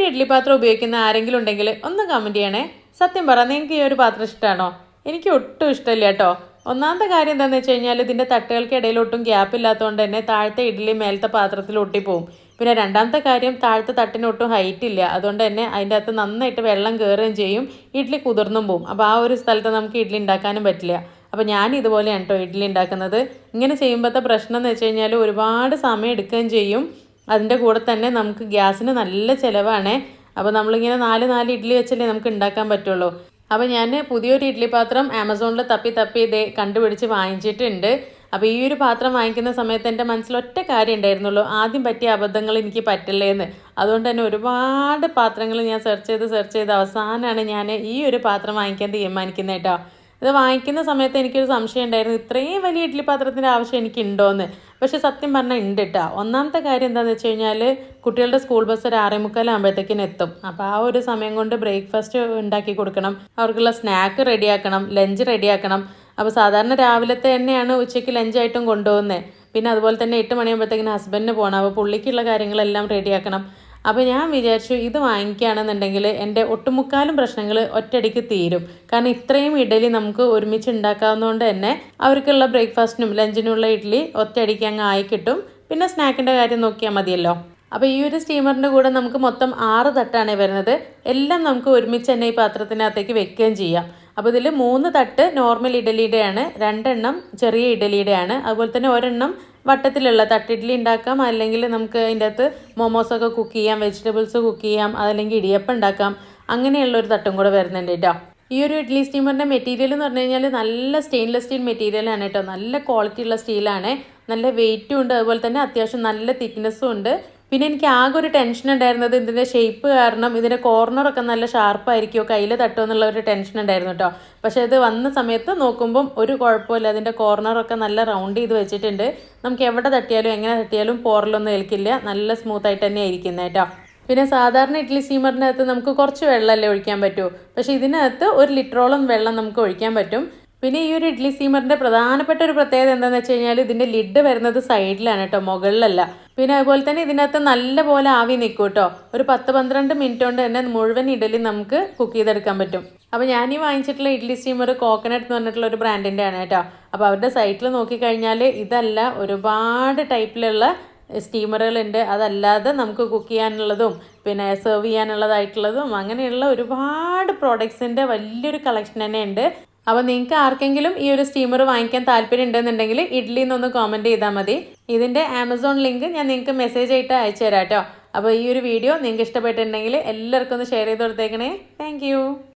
ഇഡ്ഡലി പാത്രം ഉപയോഗിക്കുന്ന ആരെങ്കിലും ഉണ്ടെങ്കിൽ ഒന്ന് കമൻറ്റ് ചെയ്യണേ. സത്യം പറ, നിങ്ങൾക്ക് ഈ ഒരു പാത്രം ഇഷ്ടമാണോ? എനിക്ക് ഒട്ടും ഇഷ്ടമില്ല കേട്ടോ. ഒന്നാമത്തെ കാര്യം എന്താണെന്ന് വെച്ച് കഴിഞ്ഞാൽ ഇതിൻ്റെ തട്ടുകൾക്കിടയിൽ ഒട്ടും ഗ്യാപ്പ് ഇല്ലാത്തതുകൊണ്ട് തന്നെ താഴത്തെ ഇഡ്ഡലി മേലത്തെ പാത്രത്തിൽ ഒട്ടിപ്പോവും. പിന്നെ രണ്ടാമത്തെ കാര്യം, താഴത്തെ തട്ടിന് ഒട്ടും ഹൈറ്റ് ഇല്ല. അതുകൊണ്ട് തന്നെ അതിൻ്റെ അകത്ത് നന്നായിട്ട് വെള്ളം കയറുകയും ചെയ്യും, ഇഡ്ഡലി കുതിർന്നും പോവും. അപ്പോൾ ആ ഒരു സ്ഥലത്ത് നമുക്ക് ഇഡ്ഡലി ഉണ്ടാക്കാനും പറ്റില്ല. അപ്പോൾ ഞാൻ ഇതുപോലെയാണ് കേട്ടോ ഇഡ്ഡലി ഉണ്ടാക്കുന്നത്. ഇങ്ങനെ ചെയ്യുമ്പോഴത്തെ പ്രശ്നം എന്ന് വെച്ച് കഴിഞ്ഞാൽ ഒരുപാട് സമയം എടുക്കുകയും ചെയ്യും. അതിൻ്റെ കൂടെ തന്നെ നമുക്ക് ഗ്യാസിന് നല്ല ചിലവാണ്. അപ്പോൾ നമ്മളിങ്ങനെ നാല് ഇഡ്ഡലി വെച്ചല്ലേ നമുക്ക് ഉണ്ടാക്കാൻ പറ്റുള്ളൂ. അപ്പോൾ ഞാൻ പുതിയൊരു ഇഡ്ഡലി പാത്രം ആമസോണിൽ തപ്പി ഇതേ കണ്ടുപിടിച്ച് വാങ്ങിച്ചിട്ടുണ്ട്. അപ്പോൾ ഈ ഒരു പാത്രം വാങ്ങിക്കുന്ന സമയത്ത് എൻ്റെ മനസ്സിൽ ഒറ്റ കാര്യം ഉണ്ടായിരുന്നുള്ളൂ, ആദ്യം പറ്റിയ അബദ്ധങ്ങൾ എനിക്ക് പറ്റില്ലേന്ന്. അതുകൊണ്ട് തന്നെ ഒരുപാട് പാത്രങ്ങൾ ഞാൻ സെർച്ച് ചെയ്ത് അവസാനമാണ് ഞാൻ ഈ ഒരു പാത്രം വാങ്ങിക്കാൻ തീരുമാനിക്കുന്നത് കേട്ടോ. ഇത് വാങ്ങിക്കുന്ന സമയത്ത് എനിക്കൊരു സംശയം ഉണ്ടായിരുന്നു, ഇത്രയും വലിയ ഇഡ്ഡലി പാത്രത്തിൻ്റെ ആവശ്യം എനിക്കുണ്ടോയെന്ന്. പക്ഷേ സത്യം പറഞ്ഞാൽ ഉണ്ട് കേട്ടോ. ഒന്നാമത്തെ കാര്യം എന്താണെന്ന് വെച്ച് കഴിഞ്ഞാൽ കുട്ടികളുടെ സ്കൂൾ ബസ് ഒരു 6:45 എത്തും. അപ്പോൾ ആ ഒരു സമയം കൊണ്ട് ബ്രേക്ക്ഫാസ്റ്റ് ഉണ്ടാക്കി കൊടുക്കണം, അവർക്കുള്ള സ്നാക്ക് റെഡിയാക്കണം, ലഞ്ച് റെഡിയാക്കണം. അപ്പോൾ സാധാരണ രാവിലത്തെ തന്നെയാണ് ഉച്ചയ്ക്ക് ലഞ്ചായിട്ടും കൊണ്ടുപോകുന്നത്. പിന്നെ അതുപോലെ തന്നെ 8 മണിയാകുമ്പോഴത്തേക്കിന് ഹസ്ബൻഡിന് പോകണം. അപ്പോൾ പുള്ളിക്കുള്ള കാര്യങ്ങളെല്ലാം റെഡിയാക്കണം. അപ്പോൾ ഞാൻ വിചാരിച്ചു ഇത് വാങ്ങിക്കുകയാണെന്നുണ്ടെങ്കിൽ എൻ്റെ ഒട്ടുമുക്കാലും പ്രശ്നങ്ങൾ ഒറ്റയടിക്ക് തീരും. കാരണം ഇത്രയും ഇഡ്ഡലി നമുക്ക് ഒരുമിച്ച് ഉണ്ടാക്കാവുന്നതുകൊണ്ട് തന്നെ അവർക്കുള്ള ബ്രേക്ക്ഫാസ്റ്റിനും ലഞ്ചിനുള്ള ഇഡ്ഡലി ഒറ്റയടിക്ക് അങ്ങ് ആയി കിട്ടും. പിന്നെ സ്നാക്കിൻ്റെ കാര്യം നോക്കിയാൽ മതിയല്ലോ. അപ്പോൾ ഈ ഒരു സ്റ്റീമറിൻ്റെ കൂടെ നമുക്ക് മൊത്തം 6 തട്ടാണ് വരുന്നത്. എല്ലാം നമുക്ക് ഒരുമിച്ച് തന്നെ ഈ പാത്രത്തിനകത്തേക്ക് വെക്കുകയും ചെയ്യാം. അപ്പോൾ ഇതിൽ 3 തട്ട് നോർമൽ ഇഡ്ഡലിയുടെയാണ്, 2 എണ്ണം ചെറിയ ഇഡ്ഡലിയുടെയാണ്. അതുപോലെ തന്നെ ഒരെണ്ണം വട്ടത്തിലുള്ള തട്ടിഡ്ഡലി ഉണ്ടാക്കാം, അല്ലെങ്കിൽ നമുക്ക് അതിൻ്റെ അകത്ത് മോമോസൊക്കെ കുക്ക് ചെയ്യാം, വെജിറ്റബിൾസ് കുക്ക് ചെയ്യാം, അതല്ലെങ്കിൽ ഇടിയപ്പം ഉണ്ടാക്കാം. അങ്ങനെയുള്ളൊരു തട്ടും കൂടെ വരുന്നുണ്ട് കേട്ടോ. ഈ ഒരു ഇഡ്ഡലി സ്റ്റീമറിൻ്റെ മെറ്റീരിയൽ എന്ന് പറഞ്ഞു കഴിഞ്ഞാൽ നല്ല സ്റ്റെയിൻലെസ് സ്റ്റീൽ മെറ്റീരിയലാണ് കേട്ടോ. നല്ല ക്വാളിറ്റി ഉള്ള സ്റ്റീലാണ്, നല്ല വെയിറ്റും ഉണ്ട്, അതുപോലെ തന്നെ അത്യാവശ്യം നല്ല തിക്നെസ്സും ഉണ്ട്. പിന്നെ എനിക്ക് ആകെ ഒരു ടെൻഷൻ ഉണ്ടായിരുന്നത് ഇതിൻ്റെ ഷേപ്പ് കാരണം ഇതിൻ്റെ കോർണറൊക്കെ നല്ല ഷാർപ്പായിരിക്കുമോ, കയ്യിൽ തട്ടുമോ എന്നുള്ള ഒരു ടെൻഷൻ ഉണ്ടായിരുന്നു കേട്ടോ. പക്ഷേ ഇത് വന്ന സമയത്ത് നോക്കുമ്പം ഒരു കുഴപ്പമില്ല, അതിൻ്റെ കോർണറൊക്കെ നല്ല റൗണ്ട് ചെയ്ത് വെച്ചിട്ടുണ്ട്. നമുക്ക് എവിടെ തട്ടിയാലും എങ്ങനെ തട്ടിയാലും പോറലൊന്നും ഏൽക്കില്ല, നല്ല സ്മൂത്തായിട്ട് തന്നെ ഇരിക്കുന്നത് കേട്ടോ. പിന്നെ സാധാരണ ഇഡ്ഡലി സ്റ്റീമറിനകത്ത് നമുക്ക് കുറച്ച് വെള്ളമല്ലേ ഒഴിക്കാൻ പറ്റൂ, പക്ഷേ ഇതിനകത്ത് 1 ലിറ്ററോളം വെള്ളം നമുക്ക് ഒഴിക്കാൻ പറ്റും. പിന്നെ ഈ ഒരു ഇഡ്ഡലി സ്റ്റീമറിൻ്റെ പ്രധാനപ്പെട്ട ഒരു പ്രത്യേകത എന്താണെന്ന് വെച്ച് കഴിഞ്ഞാൽ ഇതിൻ്റെ ലിഡ് വരുന്നത് സൈഡിലാണ് കേട്ടോ, മുകളിലല്ല. പിന്നെ അതുപോലെ തന്നെ ഇതിനകത്ത് നല്ലപോലെ ആവി നിൽക്കും കേട്ടോ. ഒരു 10-12 മിനിറ്റ് കൊണ്ട് തന്നെ മുഴുവൻ ഇഡ്ഡലി നമുക്ക് കുക്ക് ചെയ്തെടുക്കാൻ പറ്റും. അപ്പോൾ ഞാൻ ഈ വാങ്ങിച്ചിട്ടുള്ള ഇഡ്ഡലി സ്റ്റീമർ കോക്കനട്ട് എന്ന് പറഞ്ഞിട്ടുള്ള ഒരു ബ്രാൻഡിൻ്റെ ആണ് കേട്ടോ. അപ്പോൾ അവരുടെ സൈറ്റിൽ നോക്കിക്കഴിഞ്ഞാൽ ഇതല്ല ഒരുപാട് ടൈപ്പിലുള്ള സ്റ്റീമറുകളുണ്ട്. അതല്ലാതെ നമുക്ക് കുക്ക് ചെയ്യാനുള്ളതും പിന്നെ സെർവ് ചെയ്യാനുള്ളതായിട്ടുള്ളതും അങ്ങനെയുള്ള ഒരുപാട് പ്രോഡക്ട്സിൻ്റെ വലിയൊരു കളക്ഷൻ തന്നെ ഉണ്ട്. അപ്പോൾ നിങ്ങൾക്ക് ആർക്കെങ്കിലും ഈ ഒരു സ്റ്റീമർ വാങ്ങിക്കാൻ താല്പര്യം ഉണ്ടെന്നുണ്ടെങ്കിൽ ഇഡ്ഡലി എന്നൊന്ന് കോമൻറ്റ് ചെയ്താൽ മതി. ഇതിൻ്റെ ആമസോൺ ലിങ്ക് ഞാൻ നിങ്ങൾക്ക് മെസ്സേജ് ആയിട്ട് അയച്ചു തരാം കേട്ടോ. അപ്പോൾ ഈ ഒരു വീഡിയോ നിങ്ങൾക്ക് ഇഷ്ടപ്പെട്ടിട്ടുണ്ടെങ്കിൽ എല്ലാവർക്കും ഒന്ന് ഷെയർ ചെയ്ത് കൊടുത്തേക്കണേ. താങ്ക്